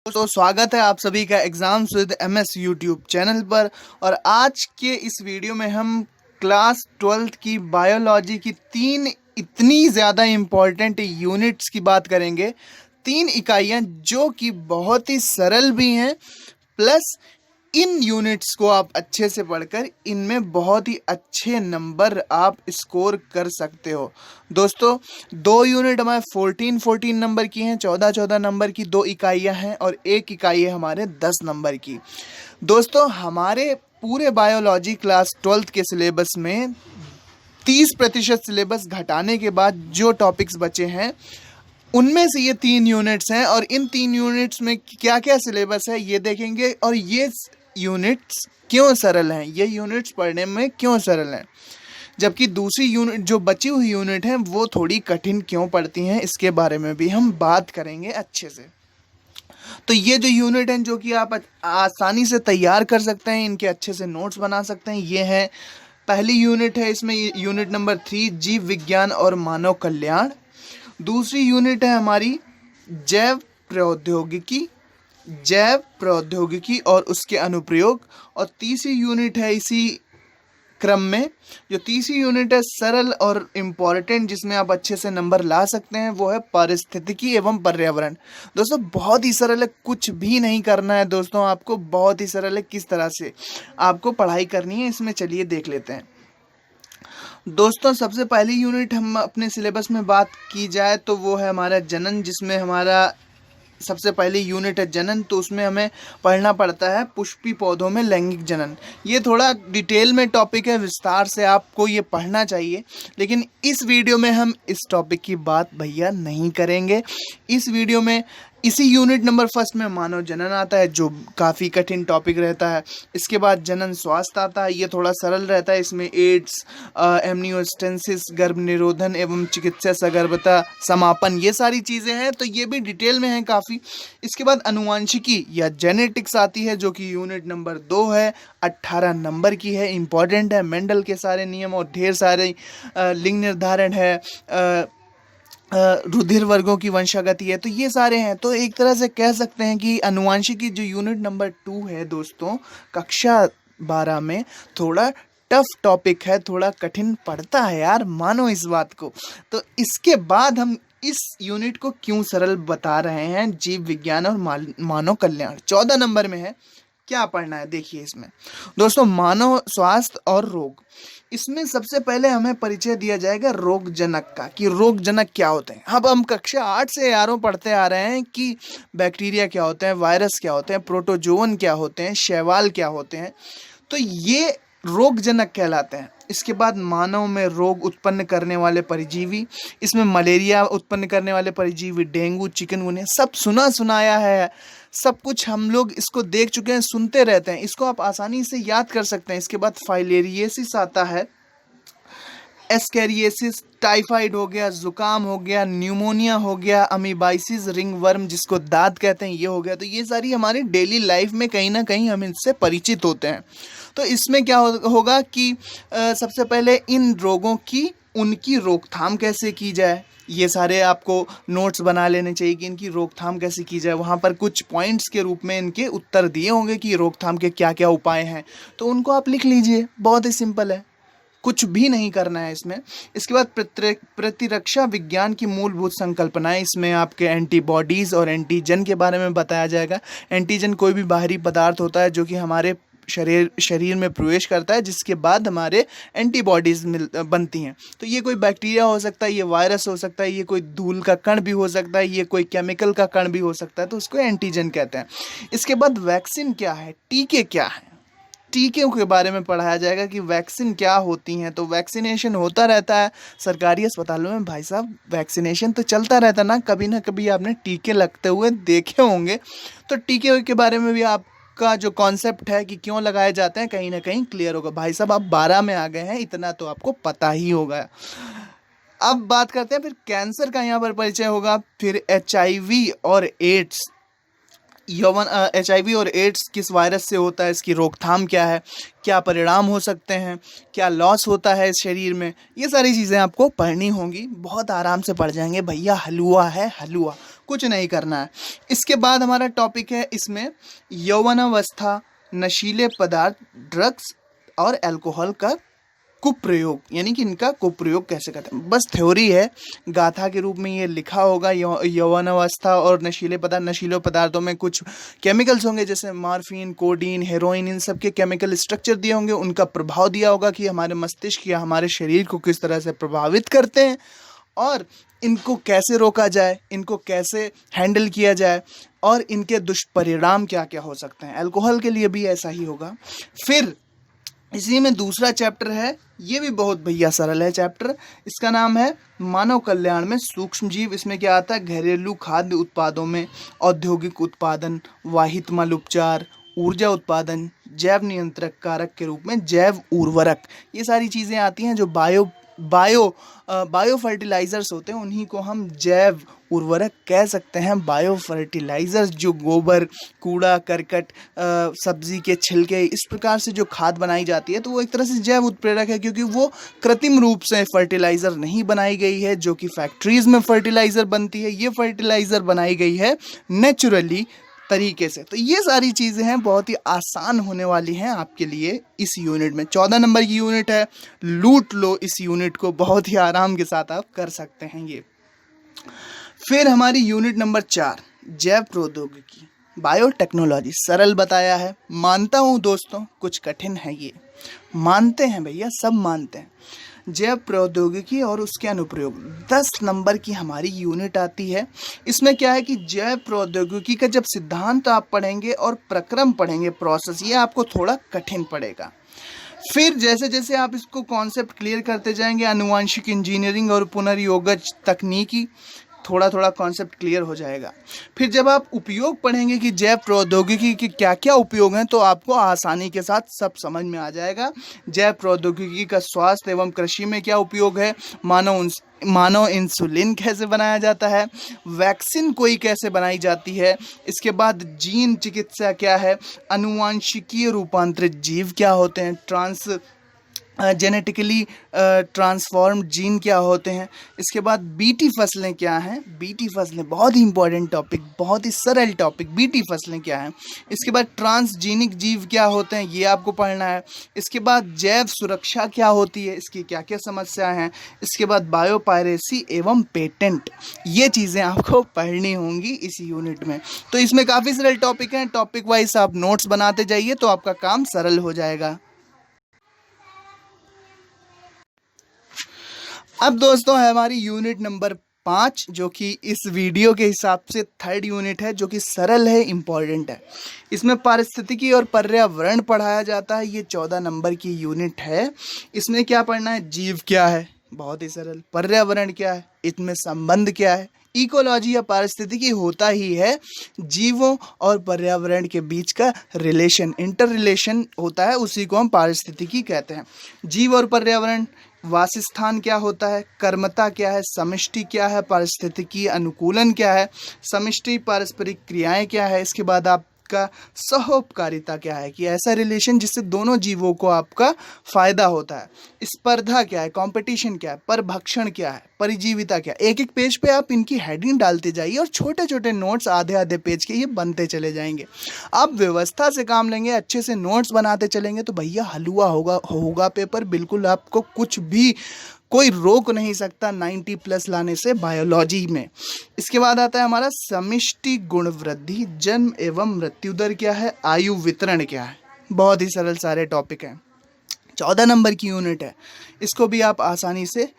तो स्वागत है आप सभी का exams with MS YouTube channel पर। और आज के इस वीडियो में हम क्लास 12th की बायोलॉजी की तीन इतनी ज़्यादा इम्पॉर्टेंट यूनिट्स की बात करेंगे। तीन इकाइयाँ जो कि बहुत ही सरल भी हैं, प्लस इन यूनिट्स को आप अच्छे से पढ़कर इनमें बहुत ही अच्छे नंबर आप स्कोर कर सकते हो। दोस्तों, दो यूनिट हमारे 14 नंबर की हैं, 14 नंबर की दो इकाइयां हैं और एक इकाई है हमारे 10 नंबर की। दोस्तों, हमारे पूरे बायोलॉजी क्लास 12th के सिलेबस में 30% सिलेबस घटाने के बाद जो टॉपिक्स बचे हैं उनमें से ये तीन यूनिट्स हैं। और इन तीन यूनिट्स में क्या क्या सिलेबस है ये देखेंगे, और ये यूनिट्स क्यों सरल हैं, ये यूनिट्स पढ़ने में क्यों सरल हैं, जबकि दूसरी यूनिट जो बची हुई यूनिट हैं वो थोड़ी कठिन क्यों पड़ती हैं, इसके बारे में भी हम बात करेंगे अच्छे से। तो ये जो यूनिट हैं जो कि आप आसानी से तैयार कर सकते हैं, इनके अच्छे से नोट्स बना सकते हैं, ये है पहली यूनिट है। इसमें यूनिट नंबर 3 जीव विज्ञान और मानव कल्याण। दूसरी यूनिट है हमारी जैव प्रौद्योगिकी और उसके अनुप्रयोग। और तीसरी यूनिट है इसी क्रम में, जो तीसरी यूनिट है सरल और इम्पॉर्टेंट, जिसमें आप अच्छे से नंबर ला सकते हैं, वो है पारिस्थितिकी एवं पर्यावरण। दोस्तों, बहुत ही सरल है, कुछ भी नहीं करना है दोस्तों, आपको बहुत ही सरल है। किस तरह से आपको पढ़ाई करनी है इसमें चलिए देख लेते हैं। दोस्तों, सबसे पहली यूनिट हम अपने सिलेबस में बात की जाए तो वो है हमारा जनन, जिसमें हमारा सबसे पहली यूनिट है जनन। तो उसमें हमें पढ़ना पड़ता है पुष्पी पौधों में लैंगिक जनन। ये थोड़ा डिटेल में टॉपिक है, विस्तार से आपको ये पढ़ना चाहिए, लेकिन इस वीडियो में हम इस टॉपिक की बात भैया नहीं करेंगे। इस वीडियो में इसी यूनिट नंबर फर्स्ट में मानव जनन आता है, जो काफ़ी कठिन टॉपिक रहता है। इसके बाद जनन स्वास्थ्य आता है, ये थोड़ा सरल रहता है। इसमें एड्स, एमनियोस्टेंसिस, गर्भ निरोधन एवं चिकित्सा सगर्भता समापन, ये सारी चीज़ें हैं, तो ये भी डिटेल में हैं काफ़ी। इसके बाद अनुवांशिकी या जेनेटिक्स आती है, जो कि यूनिट नंबर 2 है, 18 नंबर की है, इम्पॉर्टेंट है। मेंडल के सारे नियम और ढेर सारे लिंग निर्धारण है, रुधिर वर्गों की वंशागति है, तो ये सारे हैं। तो एक तरह से कह सकते हैं कि अनुवांशिकी जो यूनिट नंबर 2 है दोस्तों, कक्षा 12 में थोड़ा टफ टॉपिक है, थोड़ा कठिन पड़ता है यार, मानो इस बात को। तो इसके बाद हम इस यूनिट को क्यों सरल बता रहे हैं, जीव विज्ञान और मानव कल्याण 14 नंबर में है। क्या पढ़ना है देखिए इसमें दोस्तों, मानव स्वास्थ्य और रोग। इसमें सबसे पहले हमें परिचय दिया जाएगा रोग जनक का, कि रोग जनक क्या होते हैं। अब हम कक्षा 8 से यारों पढ़ते आ रहे हैं कि बैक्टीरिया क्या होते हैं, वायरस क्या होते हैं, प्रोटोजोवन क्या होते हैं, शैवाल क्या होते हैं, तो ये रोग जनक कहलाते हैं। इसके बाद मानव में रोग उत्पन्न करने वाले परजीवी, इसमें मलेरिया उत्पन्न करने वाले परजीवी, डेंगू, चिकनगुनिया, सब सुना सुनाया है, सब कुछ हम लोग इसको देख चुके हैं, सुनते रहते हैं, इसको आप आसानी से याद कर सकते हैं। इसके बाद फाइलेरियसिस आता है, एस्केरियसिस, टाइफाइड हो गया, जुकाम हो गया, न्यूमोनिया हो गया, अमीबाइसिस, रिंगवर्म जिसको दाद कहते हैं, ये हो गया। तो ये सारी हमारी डेली लाइफ में कहीं ना कहीं हम इनसे परिचित होते हैं। तो इसमें क्या होगा कि सबसे पहले इन रोगों की उनकी रोकथाम कैसे की जाए, ये सारे आपको नोट्स बना लेने चाहिए कि इनकी रोकथाम कैसे की जाए। वहाँ पर कुछ पॉइंट्स के रूप में इनके उत्तर दिए होंगे कि रोकथाम के क्या क्या उपाय हैं, तो उनको आप लिख लीजिए, बहुत ही सिंपल है, कुछ भी नहीं करना है इसमें। इसके बाद प्रतिरक्षा विज्ञान की मूलभूत संकल्पनाएं, इसमें आपके एंटीबॉडीज़ और एंटीजन के बारे में बताया जाएगा। एंटीजन कोई भी बाहरी पदार्थ होता है जो कि हमारे शरीर में प्रवेश करता है, जिसके बाद हमारे एंटीबॉडीज़ बनती हैं। तो ये कोई बैक्टीरिया हो सकता है, ये वायरस हो सकता है, ये कोई धूल का कण भी हो सकता है, ये कोई केमिकल का कण भी हो सकता है, तो उसको एंटीजन कहते हैं। इसके बाद वैक्सीन क्या है, टीके क्या है, टीके के बारे में पढ़ाया जाएगा कि वैक्सीन क्या होती हैं। तो वैक्सीनेशन होता रहता है सरकारी अस्पतालों में भाई साहब, वैक्सीनेशन तो चलता रहता ना कभी आपने टीके लगते हुए देखे होंगे। तो टीके के बारे में भी आपका जो कॉन्सेप्ट है कि क्यों लगाए जाते हैं, कहीं ना कहीं क्लियर होगा। भाई साहब, आप 12 में आ गए हैं, इतना तो आपको पता ही होगा। अब बात करते हैं फिर कैंसर का, यहाँ पर परिचय होगा। फिर HIV और एड्स, HIV और एड्स किस वायरस से होता है, इसकी रोकथाम क्या है, क्या परिणाम हो सकते हैं, क्या लॉस होता है इस शरीर में, ये सारी चीज़ें आपको पढ़नी होंगी। बहुत आराम से पढ़ जाएंगे भैया, हलवा है हलवा, कुछ नहीं करना है। इसके बाद हमारा टॉपिक है इसमें यौवनावस्था, नशीले पदार्थ, ड्रग्स और अल्कोहल का कुप्रयोग, यानी कि इनका कुप्रयोग कैसे करते हैं। बस थ्योरी है, गाथा के रूप में ये लिखा होगा। यौवनावस्था और नशीले पदार्थों में कुछ केमिकल्स होंगे जैसे मॉर्फिन, कोडीन, हेरोइन, इन सब के केमिकल स्ट्रक्चर दिए होंगे, उनका प्रभाव दिया होगा कि हमारे मस्तिष्क या हमारे शरीर को किस तरह से प्रभावित करते हैं और इनको कैसे रोका जाए, इनको कैसे हैंडल किया जाए और इनके दुष्परिणाम क्या क्या हो सकते हैं। अल्कोहल के लिए भी ऐसा ही होगा। फिर इसी में दूसरा चैप्टर है, ये भी बहुत भैया सरल है चैप्टर, इसका नाम है मानव कल्याण में सूक्ष्म जीव। इसमें क्या आता है, घरेलू खाद्य उत्पादों में औद्योगिक उत्पादन, वाहितमल उपचार, ऊर्जा उत्पादन, जैव नियंत्रक कारक के रूप में जैव उर्वरक, ये सारी चीज़ें आती हैं जो बायो फर्टिलाइजर्स होते हैं, उन्हीं को हम जैव उर्वरक कह सकते हैं। बायो फर्टिलाइजर्स जो गोबर, कूड़ा करकट, सब्जी के छिलके, इस प्रकार से जो खाद बनाई जाती है तो वो एक तरह से जैव उत्प्रेरक है, क्योंकि वो कृत्रिम रूप से फर्टिलाइज़र नहीं बनाई गई है जो कि फैक्ट्रीज़ में फर्टिलाइज़र बनती है। ये फर्टिलाइज़र बनाई गई है नेचुरली तरीके से। तो ये सारी चीज़ें हैं, बहुत ही आसान होने वाली हैं आपके लिए इस यूनिट में। 14 नंबर की यूनिट है, लूट लो इस यूनिट को, बहुत ही आराम के साथ आप कर सकते हैं ये। फिर हमारी यूनिट नंबर 4, जैव प्रौद्योगिकी, बायोटेक्नोलॉजी। सरल बताया है, मानता हूँ दोस्तों कुछ कठिन है ये, मानते हैं भैया, सब मानते हैं। जैव प्रौद्योगिकी और उसके अनुप्रयोग, 10 नंबर की हमारी यूनिट आती है। इसमें क्या है कि जैव प्रौद्योगिकी का जब सिद्धांत आप पढ़ेंगे और प्रक्रम पढ़ेंगे, प्रोसेस, ये आपको थोड़ा कठिन पड़ेगा। फिर जैसे जैसे आप इसको कॉन्सेप्ट क्लियर करते जाएंगे, आनुवांशिक इंजीनियरिंग और पुनर्योगज तकनीकी, थोड़ा थोड़ा कॉन्सेप्ट क्लियर हो जाएगा। फिर जब आप उपयोग पढ़ेंगे कि जैव प्रौद्योगिकी के क्या क्या उपयोग हैं, तो आपको आसानी के साथ सब समझ में आ जाएगा। जैव प्रौद्योगिकी का स्वास्थ्य एवं कृषि में क्या उपयोग है, मानव इंसुलिन कैसे बनाया जाता है, वैक्सीन कोई कैसे बनाई जाती है, इसके बाद जीन चिकित्सा क्या है, अनुवांशिकीय रूपांतरित जीव क्या होते हैं, जेनेटिकली ट्रांसफॉर्म्ड जीन क्या होते हैं, इसके बाद बीटी फसलें क्या हैं, बीटी फसलें बहुत ही इंपॉर्टेंट टॉपिक, बहुत ही सरल टॉपिक, बीटी फसलें क्या हैं, इसके बाद ट्रांसजीनिक जीव क्या होते हैं, ये आपको पढ़ना है, इसके बाद जैव सुरक्षा क्या होती है, इसकी क्या क्या समस्या हैं, इसके बाद बायोपायरेसी एवं पेटेंट, ये चीज़ें आपको पढ़नी होंगी इस यूनिट में। तो इसमें काफ़ी सरल टॉपिक हैं, टॉपिक वाइज आप नोट्स बनाते जाइए तो आपका काम सरल हो जाएगा। अब दोस्तों है हमारी यूनिट नंबर 5, जो कि इस वीडियो के हिसाब से 3rd यूनिट है, जो कि सरल है, इम्पॉर्टेंट है। इसमें पारिस्थितिकी और पर्यावरण पढ़ाया जाता है। ये 14 नंबर की यूनिट है। इसमें क्या पढ़ना है, जीव क्या है, बहुत ही सरल, पर्यावरण क्या है, इसमें संबंध क्या है। इकोलॉजी या पारिस्थितिकी होता ही है जीवों और पर्यावरण के बीच का रिलेशन, इंटर रिलेशन होता है, उसी को हम पारिस्थितिकी कहते हैं। जीव और पर्यावरण, वासस्थान क्या होता है, कर्मता क्या है, समष्टि क्या है, पारिस्थितिकी अनुकूलन क्या है, समष्टि पारस्परिक क्रियाएं क्या है, इसके बाद आपका सहोपकारिता क्या है, कि ऐसा रिलेशन जिससे दोनों जीवों को आपका फायदा होता है। स्पर्धा क्या है, कंपटीशन क्या है, परभक्षण क्या है, परिजीविता क्या है। एक एक पेज पे आप इनकी हेडिंग डालते जाइए और छोटे छोटे नोट्स आधे आधे पेज के ये बनते चले जाएंगे। आप व्यवस्था से काम लेंगे, अच्छे से नोट्स बनाते चलेंगे तो भैया हलवा होगा पेपर, बिल्कुल आपको कुछ भी कोई रोक नहीं सकता 90+ लाने से बायोलॉजी में। इसके बाद आता है हमारा समष्टि गुण वृद्धि, जन्म एवं मृत्यु दर क्या है, आयु वितरण क्या है, बहुत ही सरल सारे टॉपिक हैं। 14 नंबर की यूनिट है, इसको भी आप आसानी से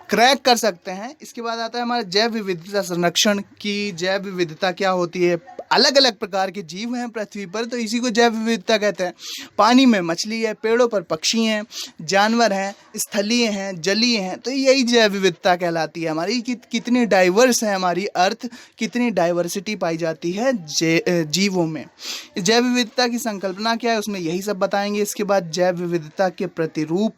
क्रैक कर सकते हैं। इसके बाद आता है हमारा जैव विविधता संरक्षण की, जैव विविधता क्या होती है, अलग अलग प्रकार के जीव हैं पृथ्वी पर, तो इसी को जैव विविधता कहते हैं। पानी में मछली है, पेड़ों पर पक्षी हैं, जानवर हैं, स्थलीय हैं, जलीय हैं, तो यही जैव विविधता कहलाती है हमारी। कितनी डाइवर्स है हमारी अर्थ, कितनी डाइवर्सिटी पाई जाती है जीवों में। जैव विविधता की संकल्पना क्या है, उसमें यही सब बताएंगे। इसके बाद जैव विविधता के प्रतिरूप,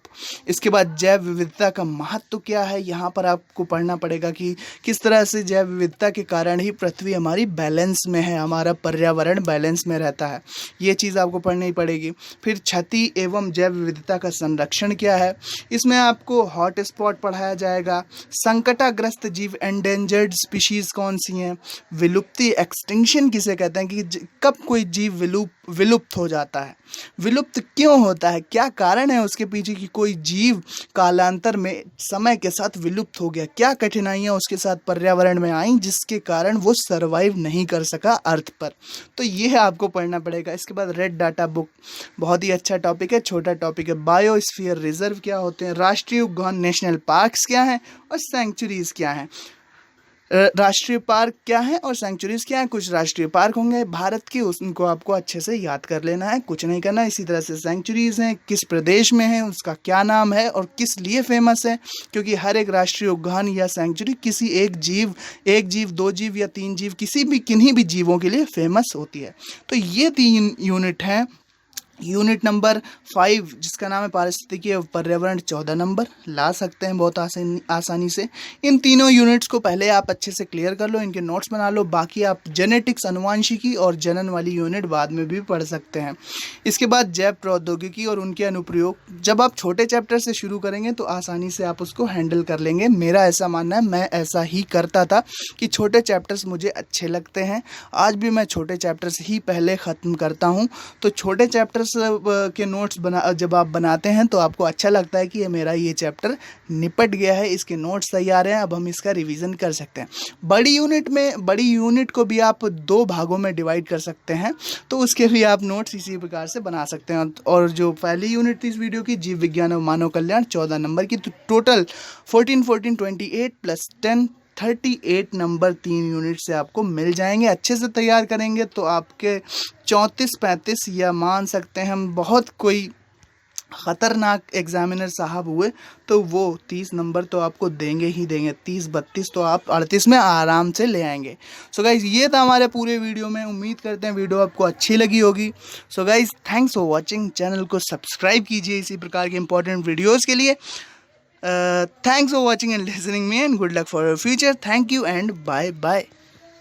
इसके बाद जैव विविधता का महत्व क्या है, यहाँ पर आपको पढ़ना पड़ेगा कि किस तरह से जैव विविधता के कारण ही पृथ्वी हमारी बैलेंस में है, हमारा पर्यावरण बैलेंस में रहता है, ये चीज़ आपको पढ़नी पड़ेगी। फिर क्षति एवं जैव विविधता का संरक्षण क्या है, इसमें आपको हॉट स्पॉट पढ़ाया जाएगा। संकटाग्रस्त जीव एंडेंजर्ड स्पीशीज़ कौन सी हैं, विलुप्ति एक्सटिंक्शन किसे कहते हैं कि कब कोई जीव विलुप्त हो जाता है, विलुप्त क्यों होता है, क्या कारण है उसके पीछे कि कोई जीव कालांतर में समय के साथ विलुप्त हो गया, क्या कठिनाइयाँ उसके साथ पर्यावरण में आई जिसके कारण वो सरवाइव नहीं कर सका अर्थ पर। तो ये आपको पढ़ना पड़ेगा। इसके बाद रेड डाटा बुक, बहुत ही अच्छा टॉपिक है, छोटा टॉपिक है। बायोस्फीयर रिजर्व क्या होते हैं, राष्ट्रीय उद्यान नेशनल पार्क्स क्या हैं और सेंचुरीज क्या हैं। राष्ट्रीय पार्क क्या है और सेंचुरीज क्या है, कुछ राष्ट्रीय पार्क होंगे भारत के, उनको आपको अच्छे से याद कर लेना है, कुछ नहीं करना। इसी तरह से सेंचुरीज हैं, किस प्रदेश में है, उसका क्या नाम है और किस लिए फेमस है, क्योंकि हर एक राष्ट्रीय उद्यान या सेंचुरी किसी एक जीव, दो जीव या तीन जीव, किन्हीं भी जीवों के लिए फेमस होती है। तो ये 3 यूनिट हैं। यूनिट नंबर 5 जिसका नाम है पारिस्थितिकी एवं पर्यावरण 14 नंबर ला सकते हैं बहुत आसानी से। इन तीनों यूनिट्स को पहले आप अच्छे से क्लियर कर लो, इनके नोट्स बना लो, बाकी आप जेनेटिक्स अनुवांशिकी और जनन वाली यूनिट बाद में भी पढ़ सकते हैं। इसके बाद जैव प्रौद्योगिकी और उनके अनुप्रयोग, जब आप छोटे चैप्टर से शुरू करेंगे तो आसानी से आप उसको हैंडल कर लेंगे। मेरा ऐसा मानना है, मैं ऐसा ही करता था कि छोटे चैप्टर्स मुझे अच्छे लगते हैं, आज भी मैं छोटे चैप्टर्स ही पहले ख़त्म करता हूँ। तो छोटे चैप्टर्स के नोट्स जब आप बनाते हैं तो आपको अच्छा लगता है कि मेरा ये चैप्टर निपट गया है, इसके नोट्स तैयार हैं, अब हम इसका रिवीजन कर सकते हैं। बड़ी यूनिट को भी आप 2 भागों में डिवाइड कर सकते हैं, तो उसके भी आप नोट्स इसी प्रकार से बना सकते हैं। और जो पहली यूनिट थी इस वीडियो की, जीव विज्ञान और मानव कल्याण 14 नंबर की, तो टोटल 14 28 प्लस 10 38 नंबर 3 यूनिट से आपको मिल जाएंगे। अच्छे से तैयार करेंगे तो आपके 34-35 या मान सकते हैं हम बहुत कोई ख़तरनाक एग्जामिनर साहब हुए तो वो 30 नंबर तो आपको देंगे ही देंगे, 30-32 तो आप 38 में आराम से ले आएंगे। सो गाइज़ ये था हमारे पूरे वीडियो में, उम्मीद करते हैं वीडियो आपको अच्छी लगी होगी। So guys thanks for watching, channel को सब्सक्राइब कीजिए इसी प्रकार के इंपॉर्टेंट वीडियोज़ के लिए। Thanks for watching and listening me, and good luck for your future. Thank you and bye bye.